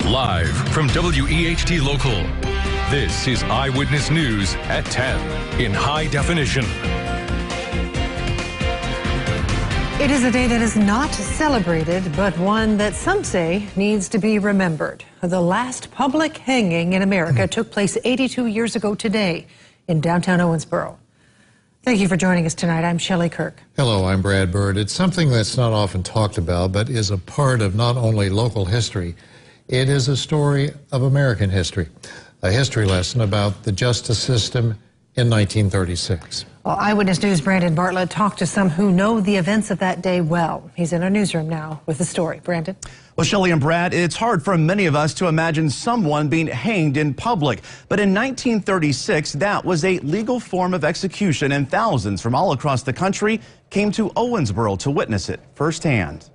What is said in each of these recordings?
Live from WEHT Local, this is Eyewitness News at 10 in high definition. It is a day that is not celebrated, but one that some say needs to be remembered. The last public hanging in America took place 82 years ago today in downtown Owensboro. Thank you for joining us tonight. I'm Shelley Kirk. Hello, I'm Brad Bird. It's something that's not often talked about, but is a part of not only local history, it is a story of American history, a history lesson about the justice system in 1936. Well, Eyewitness News' Brandon Bartlett talked to some who know the events of that day well. He's in our newsroom now with the story. Brandon? Well, Shelley and Brad, it's hard for many of us to imagine someone being hanged in public. But in 1936, that was a legal form of execution, and thousands from all across the country came to Owensboro to witness it firsthand.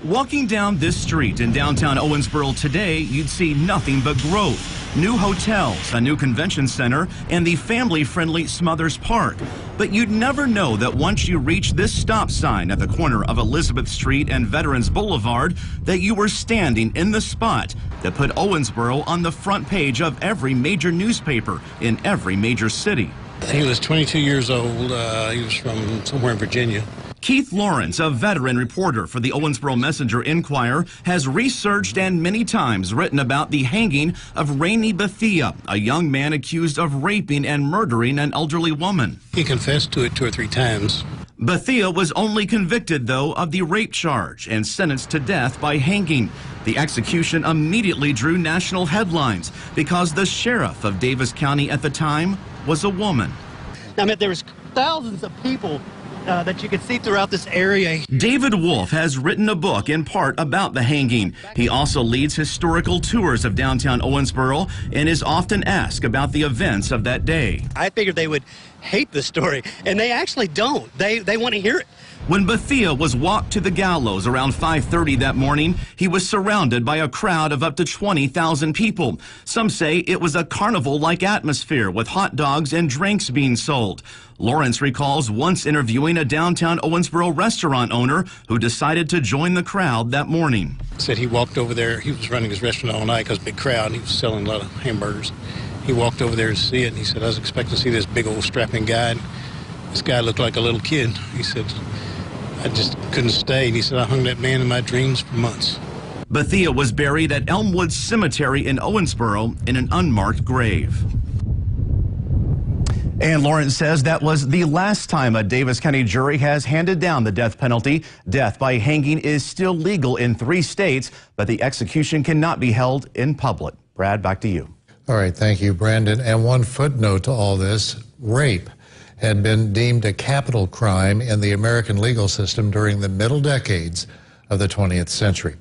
Walking down this street in downtown Owensboro today, you'd see nothing but growth, new hotels, a new convention center, and the family-friendly Smothers Park. But you'd never know that once you reach this stop sign at the corner of Elizabeth Street and Veterans Boulevard, that you were standing in the spot that put Owensboro on the front page of every major newspaper in every major city. He was 22 years old. He was from somewhere in Virginia. Keith Lawrence, a veteran reporter for the Owensboro Messenger-Enquirer, has researched and many times written about the hanging of Rainey Bethea, a young man accused of raping and murdering an elderly woman. He confessed to it 2 or 3 times. Bethea was only convicted, though, of the rape charge and sentenced to death by hanging. The execution immediately drew national headlines because the sheriff of Davis County at the time was a woman. I mean, there was thousands of people that you could see throughout this area. David Wolf has written a book in part about the hanging. He also leads historical tours of downtown Owensboro and is often asked about the events of that day. I figured they would hate the story, and they actually don't. They want to hear it. When Bethea was walked to the gallows around 5:30 that morning, he was surrounded by a crowd of up to 20,000 people. Some say it was a carnival-like atmosphere with hot dogs and drinks being sold. Lawrence recalls once interviewing a downtown Owensboro restaurant owner who decided to join the crowd that morning. Said he walked over there. He was running his restaurant all night because big crowd. He was selling a lot of hamburgers. He walked over there to see it, and he said, I was expecting to see this big old strapping guy. And this guy looked like a little kid. He said, I just couldn't stay. And he said, I hung that man in my dreams for months. Bethea was buried at Elmwood Cemetery in Owensboro in an unmarked grave. And Lawrence says that was the last time a Davis County jury has handed down the death penalty. Death by hanging is still legal in 3 states, but the execution cannot be held in public. Brad, back to you. All right, thank you, Brandon. And one footnote to all this, rape had been deemed a capital crime in the American legal system during the middle decades of the 20th century.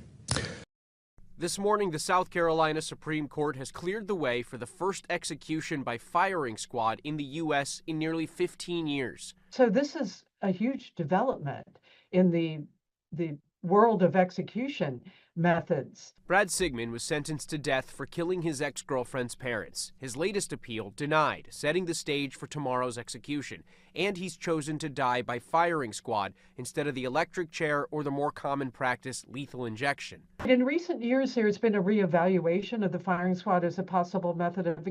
This morning, the South Carolina Supreme Court has cleared the way for the first execution by firing squad in the U.S. in nearly 15 years. So this is a huge development in the world of execution methods. Brad Sigmund was sentenced to death for killing his ex-girlfriend's parents. His latest appeal denied, setting the stage for tomorrow's execution. And he's chosen to die by firing squad instead of the electric chair or the more common practice, lethal injection. In recent years, there's been a reevaluation of the firing squad as a possible method of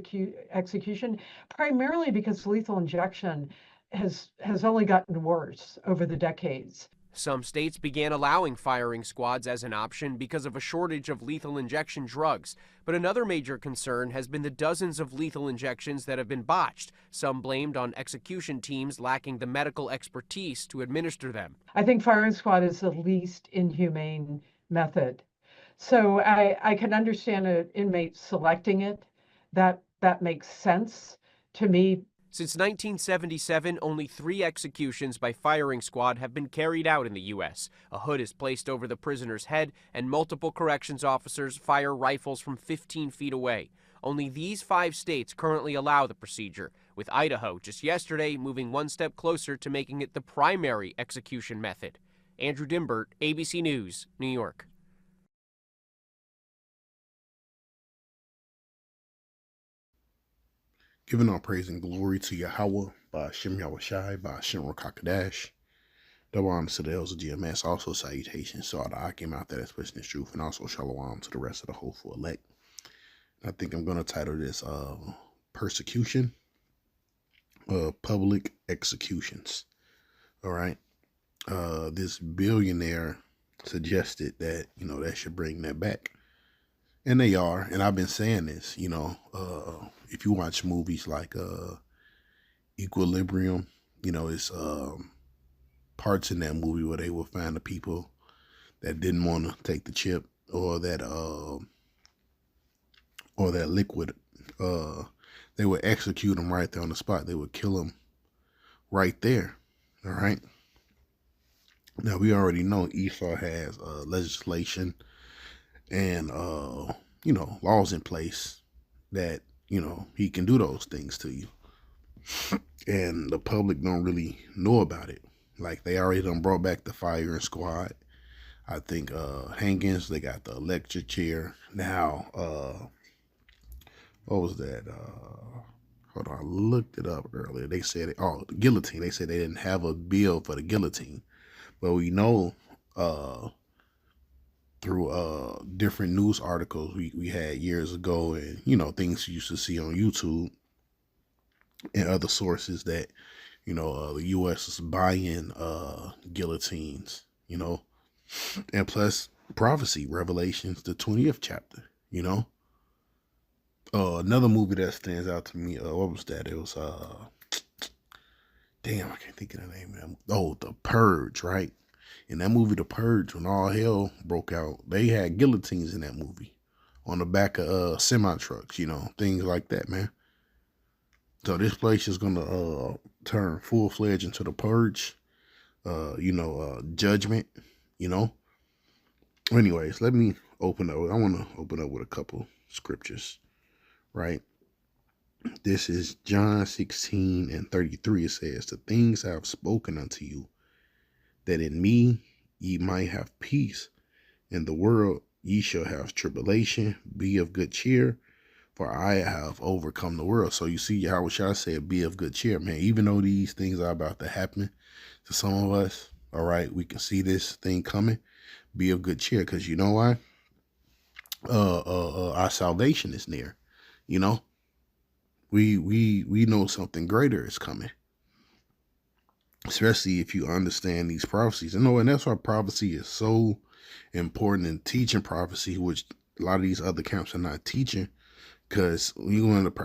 execution, primarily because lethal injection has only gotten worse over the decades. Some states began allowing firing squads as an option because of a shortage of lethal injection drugs. But another major concern has been the dozens of lethal injections that have been botched, some blamed on execution teams lacking the medical expertise to administer them. I think firing squad is the least inhumane method. So I can understand an inmate selecting it. That makes sense to me. Since 1977, only 3 executions by firing squad have been carried out in the U.S. A hood is placed over the prisoner's head, and multiple corrections officers fire rifles from 15 feet away. Only these 5 states currently allow the procedure, with Idaho just yesterday moving one step closer to making it the primary execution method. Andrew Dimbert, ABC News, New York. Giving all praise and glory to Yahweh by Hashem Yahushai by Hashem Rakakadash. Double honor to the elders of GMS. Also salutations to all the Akim out there that's pushing this truth, and also shalom to the rest of the hopeful elect. I think I'm going to title this Persecution, Public Executions. All right. This billionaire suggested that, that should bring that back. And they are. And I've been saying this, if you watch movies like Equilibrium, it's parts in that movie where they will find the people that didn't want to take the chip or that liquid. They would execute them right there on the spot. They would kill them right there. All right. Now we already know Esau has legislation and laws in place that he can do those things to you, and the public don't really know about it. Like, they already done brought back the firing squad. I think hangings, they got the electric chair. Now, what was that? Hold on, I looked it up earlier. They said, the guillotine. They said they didn't have a bill for the guillotine. But we know through different news articles we had years ago, and, things you used to see on YouTube and other sources that, the U.S. is buying guillotines, and plus prophecy, Revelations, the 20th chapter, Another movie that stands out to me, what was that? It was, damn, I can't think of the name of that. Oh, The Purge, right? In that movie, The Purge, when all hell broke out, they had guillotines in that movie on the back of semi-trucks, things like that, man. So this place is going to turn full-fledged into the purge, judgment, Anyways, let me open up. I want to open up with a couple scriptures, right? This is John 16:33. It says, "The things I have spoken unto you, that in me ye might have peace. In the world ye shall have tribulation. Be of good cheer, for I have overcome the world." So you see how I said, be of good cheer, man. Even though these things are about to happen to some of us, all right, we can see this thing coming. Be of good cheer, because you know why? Our salvation is near. We know something greater is coming. Especially if you understand these prophecies. And that's why prophecy is so important in teaching prophecy, which a lot of these other camps are not teaching. Because you want to,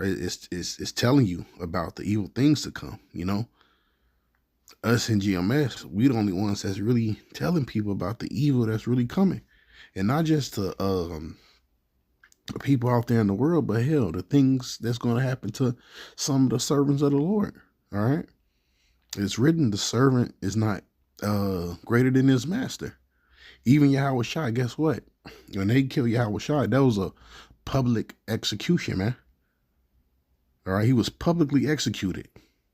it's telling you about the evil things to come, Us in GMS, we the only ones that's really telling people about the evil that's really coming. And not just to people out there in the world, but hell, the things that's going to happen to some of the servants of the Lord, all right? It's written, the servant is not greater than his master. Even Yahweh Shai, guess what? When they killed Yahweh Shai, that was a public execution, man. All right, he was publicly executed.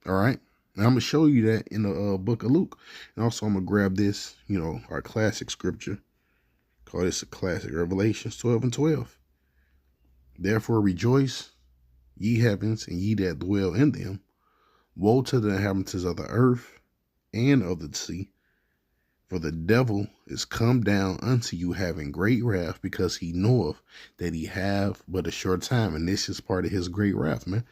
All right, and I'm gonna show you that in the book of Luke, and also I'm gonna grab this, our classic scripture. Call this a classic, Revelations 12:12. "Therefore rejoice, ye heavens, and ye that dwell in them. Woe to the inhabitants of the earth and of the sea, for the devil is come down unto you having great wrath, because he knoweth that he have but a short time." And this is part of his great wrath, man.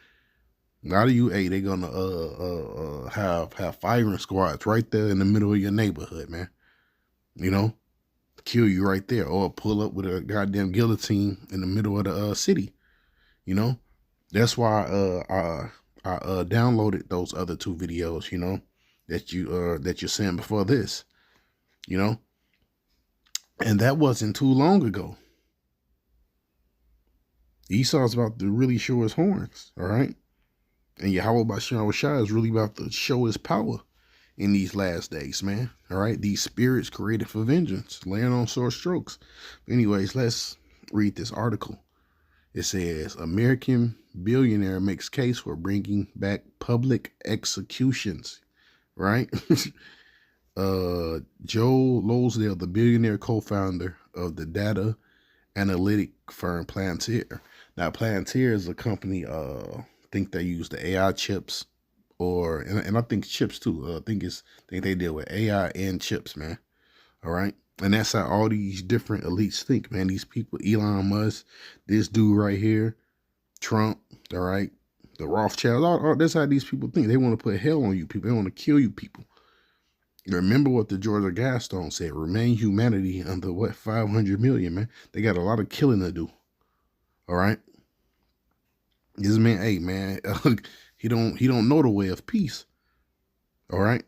A lot of you, they're gonna have firing squads right there in the middle of your neighborhood, man. Kill you right there, or pull up with a goddamn guillotine in the middle of the city. That's why I downloaded those other two videos, that you're saying before this, and that wasn't too long ago. Esau's about to really show his horns, all right? And Yahweh Bashar Shai is really about to show his power in these last days, man. All right, these spirits created for vengeance, laying on sore strokes. Anyways, let's read this article. It says, "American billionaire makes case for bringing back public executions." Right? Joe Losdale, the billionaire co-founder of the data analytic firm Palantir. Now, Palantir is a company, I think they use the AI chips and I think chips too. I think they deal with AI and chips, man. All right. And that's how all these different elites think, man. These people, Elon Musk, this dude right here, Trump, all right, the Rothschilds, that's how these people think. They want to put hell on you people. They want to kill you people. Remember what the Georgia Guidestone said, remain humanity under what, 500 million, man. They got a lot of killing to do. All right. This man, hey, man, he don't know the way of peace. All right.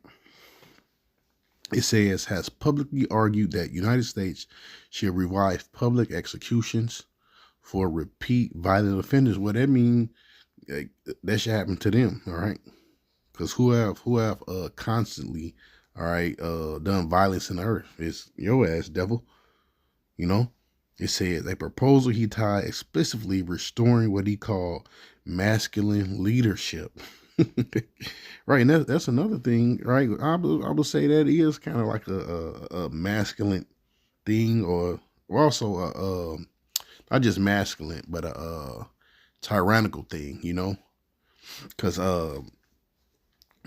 It says, has publicly argued that United States should revive public executions for repeat violent offenders. What that mean, that should happen to them, all right? Because who have constantly, all right, done violence in the earth? It's your ass, devil, you know? It says a proposal he tied explicitly restoring what he called masculine leadership. Right, and that's another thing, right? I would say that is kind of like a masculine thing, or also not just masculine, but a tyrannical thing, you know, because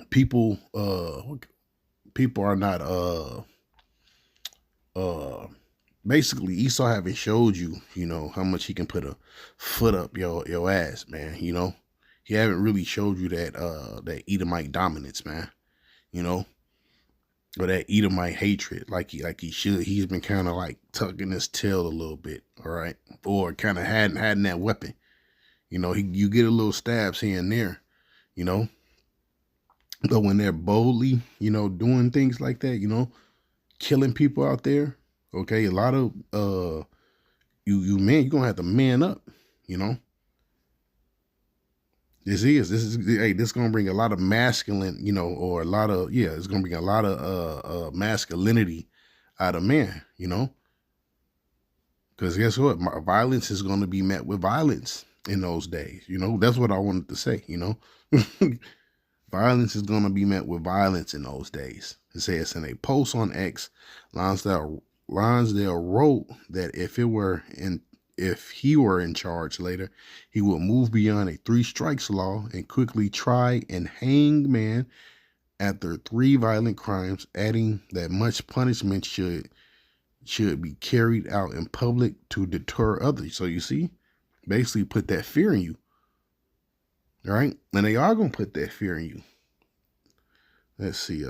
people are not basically Esau haven't showed you, you know, how much he can put a foot up your ass, man, you know. He haven't really showed you that Edomite dominance, man, you know, or that Edomite hatred like he should. He's been kind of like tucking his tail a little bit, all right, or kind of hadn't that weapon, you know. You get a little stabs here and there, you know, but when they're boldly, you know, doing things like that, you know, killing people out there, okay, a lot of you're gonna have to man up, you know. This is gonna bring a lot of masculine, you know, or a lot of, it's gonna bring a lot of masculinity out of man, you know. Because guess what? Violence is gonna be met with violence in those days, you know. That's what I wanted to say, you know. Violence is gonna be met with violence in those days. It says in a post on X, Lonsdale wrote that if he were in charge later, he would move beyond a 3 strikes law and quickly try and hang man after 3 violent crimes, adding that much punishment should be carried out in public to deter others. So you see, basically put that fear in you. All right? And they are going to put that fear in you. Let's see.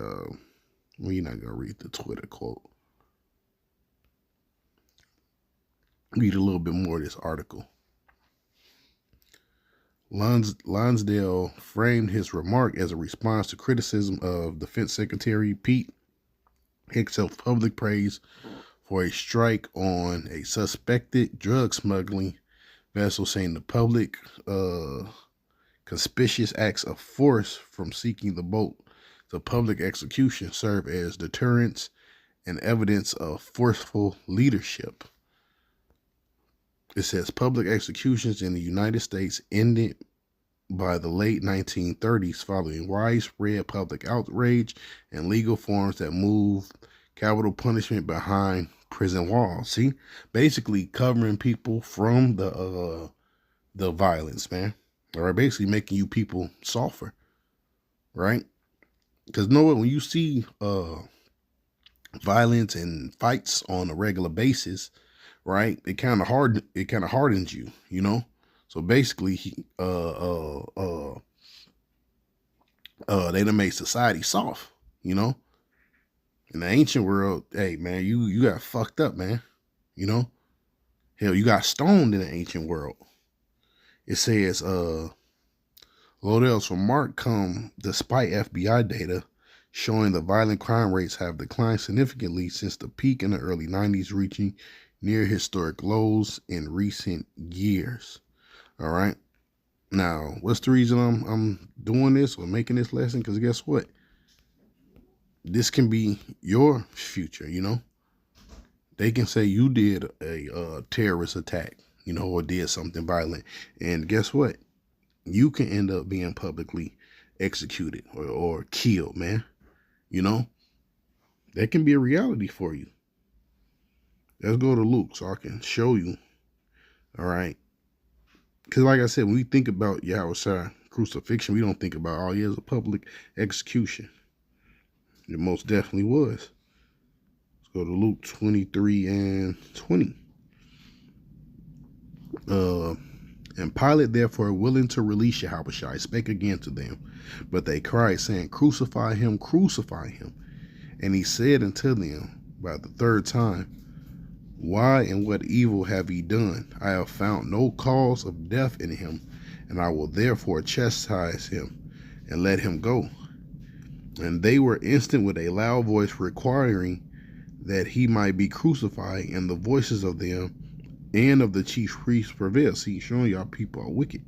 We're not going to read the Twitter quote. Read a little bit more of this article. Lonsdale framed his remark as a response to criticism of Defense Secretary Pete Hegseth's public praise for a strike on a suspected drug smuggling vessel, saying the public conspicuous acts of force from seeking the boat to public execution serve as deterrence and evidence of forceful leadership. It says public executions in the United States ended by the late 1930s following widespread public outrage and legal reforms that moved capital punishment behind prison walls. See, basically covering people from the violence, man. All right, basically making you people softer, right? Because know what, when you see violence and fights on a regular basis, right, it kind of hardens you, you know. So basically, they done made society soft, you know. In the ancient world, hey man, you got fucked up, man, you know. Hell, you got stoned in the ancient world. It says, Lodell's remark come despite FBI data showing the violent crime rates have declined significantly since the peak in the early 90s, reaching near historic lows in recent years. All right. Now, what's the reason I'm doing this or making this lesson? Because guess what? This can be your future, you know. They can say you did a terrorist attack, you know, or did something violent. And guess what? You can end up being publicly executed or killed, man. You know, that can be a reality for you. Let's go to Luke so I can show you. All right. Because like I said, when we think about Yahushua crucifixion, we don't think about, oh yeah, it's a public execution. It most definitely was. Let's go to Luke 23 and 20. And Pilate, therefore, willing to release Yahushua, spake again to them. But they cried, saying, Crucify him, crucify him. And he said unto them by the third time, Why and what evil have ye done? I have found no cause of death in him, and I will therefore chastise him, and let him go. And they were instant with a loud voice, requiring that he might be crucified, and the voices of them and of the chief priests prevailed. See, showing y'all people are wicked.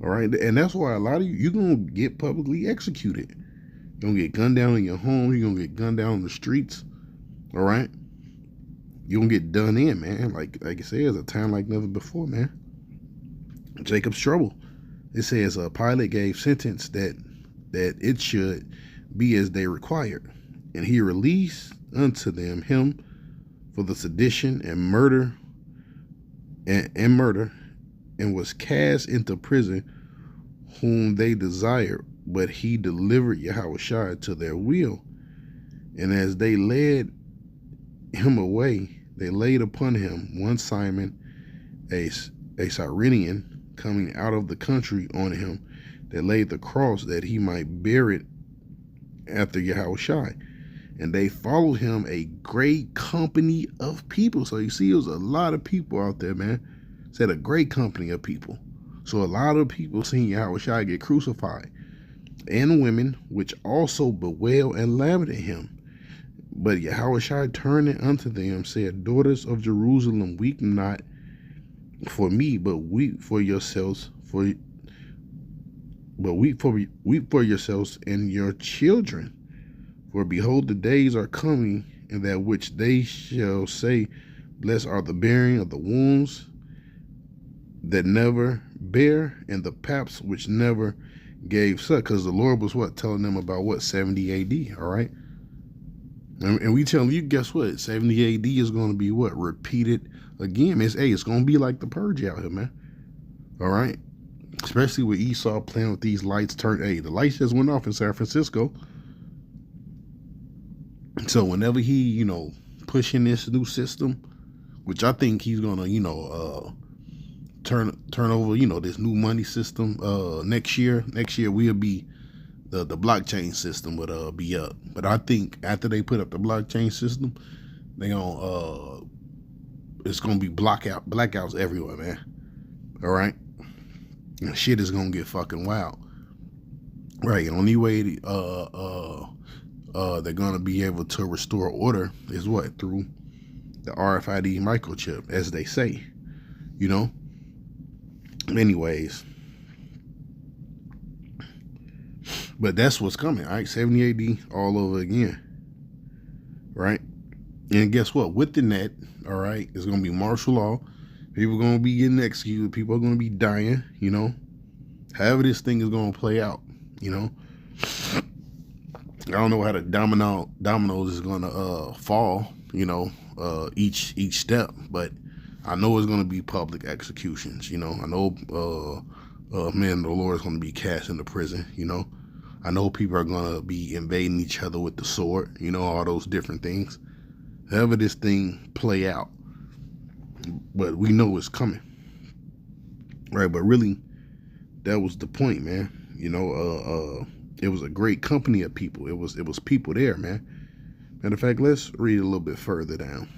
All right, and that's why a lot of you're gonna get publicly executed. You're gonna get gunned down in your home. You're gonna get gunned down on the streets. All right, you're gonna get done in, man. Like I said, it's a time like never before, man. Jacob's trouble. It says Pilate gave sentence that it should be as they required, and he released unto them him for the sedition and murder and was cast into prison, whom they desired, but he delivered Yahushua to their will. And as they led him away, they laid upon him one Simon, a Cyrenian, coming out of the country, on him. They laid the cross that he might bear it after Yahushua. And they followed him a great company of people. So you see, it was a lot of people out there, man. Said a great company of people. So a lot of people seen Yahushua get crucified. And women, which also bewailed and lamented him. But Yahushua turning unto them said, Daughters of Jerusalem, weep not for me, but weep for yourselves, weep for yourselves and your children. For behold, the days are coming, in that which they shall say, Blessed are the bearing of the wombs that never bear, and the paps which never gave suck. Because the Lord was telling them about 70 AD, all right? And we telling you, guess what? 70 AD is going to be repeated again. It's going to be like the purge out here, man. All right? Especially with Esau playing with these lights. The lights just went off in San Francisco. So whenever he, pushing this new system, which I think he's gonna, turn over, this new money system next year. Next year will be the blockchain system would be up. But I think after they put up the blockchain system, they gonna it's gonna be blackouts everywhere, man. All right, and shit is gonna get fucking wild. Right, the only way they're going to be able to restore order is through the RFID microchip, as they say, anyways. But that's what's coming, all right? 70 AD all over again, right? And guess what? Within that, all right, it's going to be martial law. People are going to be getting executed. People are going to be dying, however this thing is going to play out, I don't know how the dominoes is gonna fall, each step, but I know it's gonna be public executions. I know, the Lord is gonna be cast into prison. I know people are gonna be invading each other with the sword. All those different things. However this thing play out, but we know it's coming, right? But really, that was the point, man. It was a great company of people. It was people there, man. Matter of fact, let's read a little bit further down.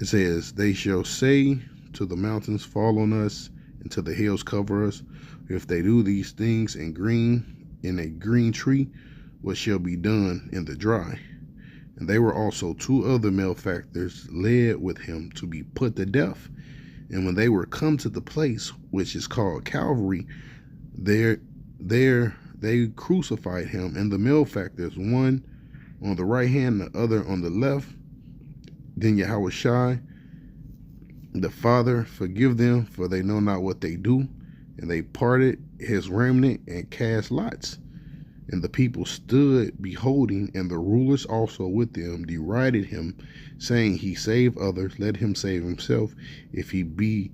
It says, They shall say to the mountains, Fall on us, and to the hills cover us. If they do these things in a green tree, what shall be done in the dry? And they were also 2 other malefactors led with him to be put to death. And when they were come to the place which is called Calvary, there they crucified him, and the malefactors, one on the right hand, the other on the left. Then Yahushua, the Father, forgive them, for they know not what they do. And they parted his remnant and cast lots. And the people stood beholding, and the rulers also with them derided him, saying, He saved others, let him save himself, if he be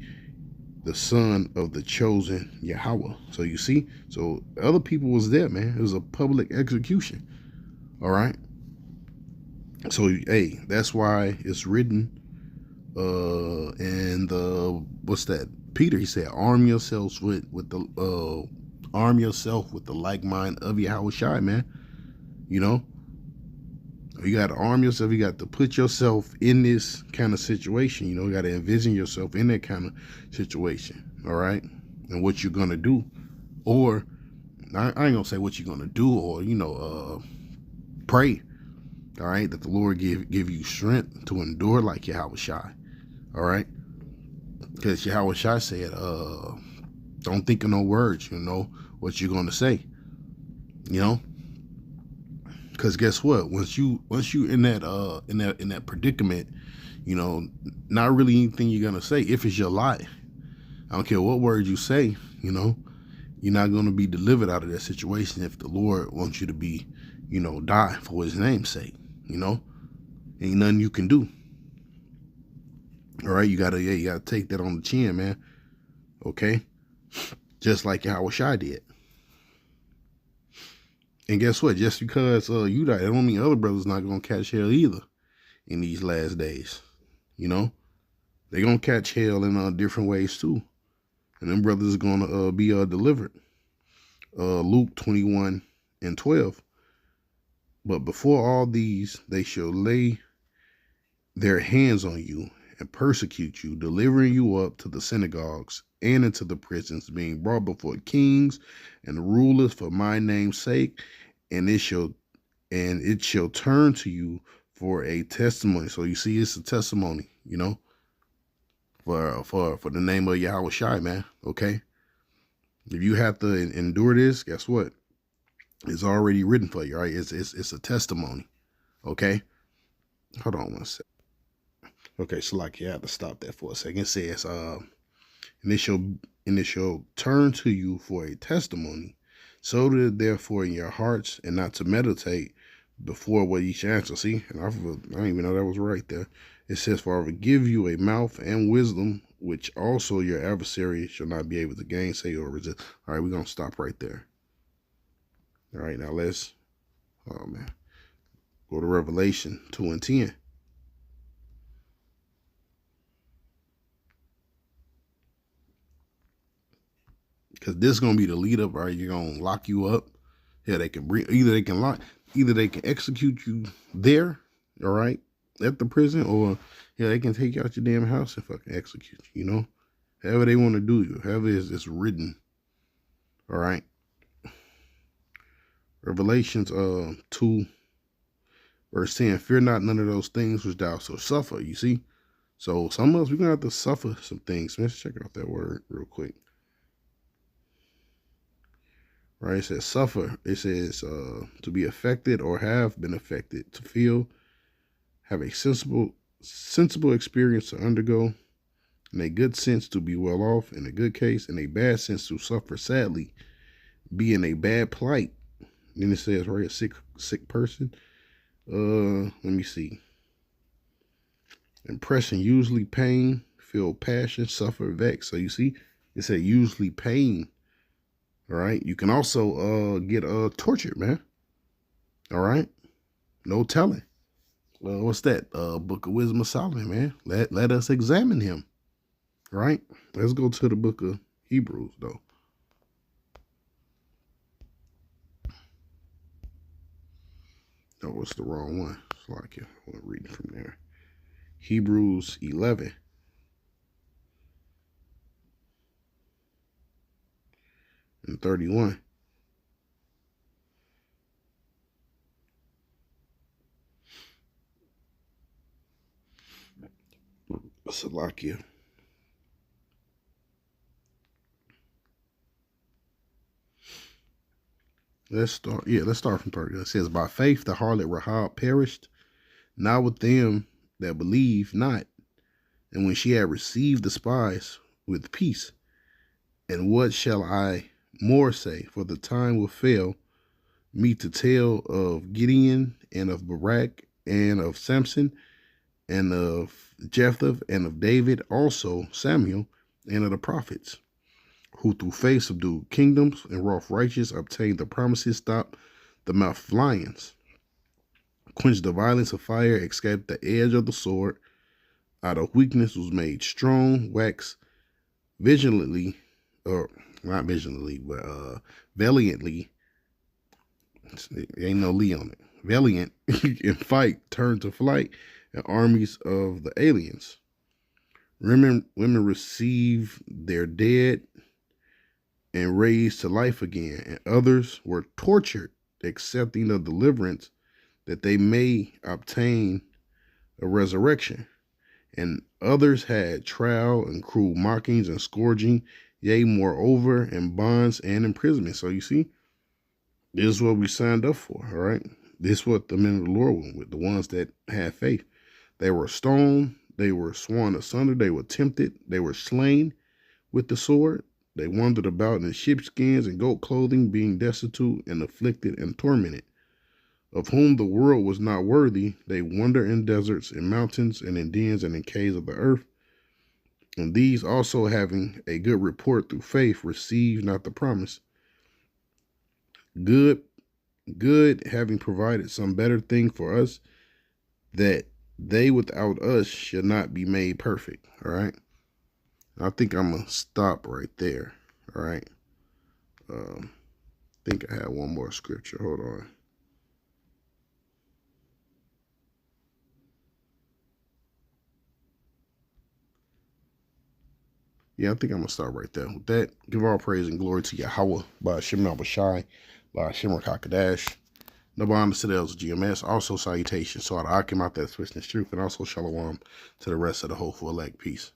the son of the chosen Yahweh. So you see, so other people was there, man. It was a public execution. All right. So hey, that's why it's written and what's that? Peter, he said, arm yourself with the like mind of Yahweh Shai, man. You know, you got to arm yourself. You got to put yourself in this kind of situation. You know, you got to envision yourself in that kind of situation. All right. And what you're going to do, or I ain't going to say what you're going to do, or, you know, pray. All right. That the Lord give you strength to endure like Yahweh Shai. All right. Because Yahweh Shai said, don't think of no words, you know, what you're going to say, you know, because guess what? Once you in that predicament, you know, not really anything you're going to say. If it's your life, I don't care what words you say, you know, you're not going to be delivered out of that situation if the Lord wants you to be, you know, die for his name's sake, you know, ain't nothing you can do. All right, you gotta take that on the chin, man. Okay, just like Yahweh Shai did. And guess what? Just because you die, that don't mean other brothers not gonna catch hell either in these last days. You know, they gonna catch hell in different ways too, and them brothers are gonna be delivered. Luke 21:12. But before all these, they shall lay their hands on you and persecute you, delivering you up to the synagogues and into the prisons, being brought before kings and rulers for my name's sake, and it shall turn to you for a testimony. So you see, it's a testimony, you know, for the name of Yahweh Shai, man. Okay, if you have to endure this, guess what? It's already written for you, right? It's a testimony. Okay, hold on one second. Okay, so like you have to stop that for a second. It says, and it shall turn to you for a testimony, so that therefore in your hearts, and not to meditate before what each answer. See, and I didn't even know that was right there. It says, for I will give you a mouth and wisdom, which also your adversary shall not be able to gainsay or resist. All right, we're gonna stop right there. All right, now let's go to Revelation 2:10. Because this is gonna be the lead up, right? You're gonna lock you up. Yeah, they can bring either they can execute you there, all right, at the prison, or yeah, they can take you out your damn house and fucking execute you, you know? However they want to do you, however it's written. All right. Revelations 2 verse 10, fear not none of those things which thou shalt suffer. You see? So some of us, we're gonna have to suffer some things. Let's check out that word real quick. Right, it says suffer. It says to be affected or have been affected, to feel, have a sensible experience to undergo, in a good sense to be well off, in a good case, in a bad sense to suffer sadly, be in a bad plight. Then it says, right, a sick person. Let me see. Impression, usually pain, feel passion, suffer, vex. So you see, it said usually pain. All right. You can also get tortured, man. All right. No telling. What's that? Book of Wisdom of Solomon, man. Let us examine him. All right. Let's go to the book of Hebrews, though. No, what's the wrong one? It's like I want to read it from there. Hebrews 11. And 31. Salakia. Let's start from 30. It says, by faith the harlot Rahab perished, not with them that believe not, and when she had received the spies with peace. And what shall I more say? For the time will fail me to tell of Gideon, and of Barak, and of Samson, and of Jephthah, and of David, also Samuel, and of the prophets, who through faith subdued kingdoms and wrought righteous, obtained the promises, stopped the mouth of lions, quenched the violence of fire, escaped the edge of the sword, out of weakness was made strong, waxed vigilantly, or not vigilantly, but valiantly. Ain't no Lee on it. Valiant in fight, turned to flight, and armies of the aliens. Women received their dead and raised to life again, and others were tortured, accepting of deliverance, that they may obtain a resurrection. And others had trial and cruel mockings and scourging, yea, moreover, in bonds and imprisonment. So you see, this is what we signed up for, all right? This is what the men of the Lord went with, the ones that had faith. They were stoned, they were sworn asunder, they were tempted, they were slain with the sword. They wandered about in sheepskins and goat clothing, being destitute and afflicted and tormented, of whom the world was not worthy. They wander in deserts, in mountains, and in dens, and in caves of the earth. And these also, having a good report through faith, received not the promise. Good, having provided some better thing for us, that they without us should not be made perfect. All right. I think I'm going to stop right there. All right. I think I had one more scripture. Hold on. Yeah, I think I'm going to stop right there. With that, give all praise and glory to Yahweh, by Hashem Al-Bashai, by Hashem Rakakadash. No bonds to the elders of GMS. Also salutations to all the Akim out there twisting truth, and also shalom to the rest of the hopeful elect. Peace.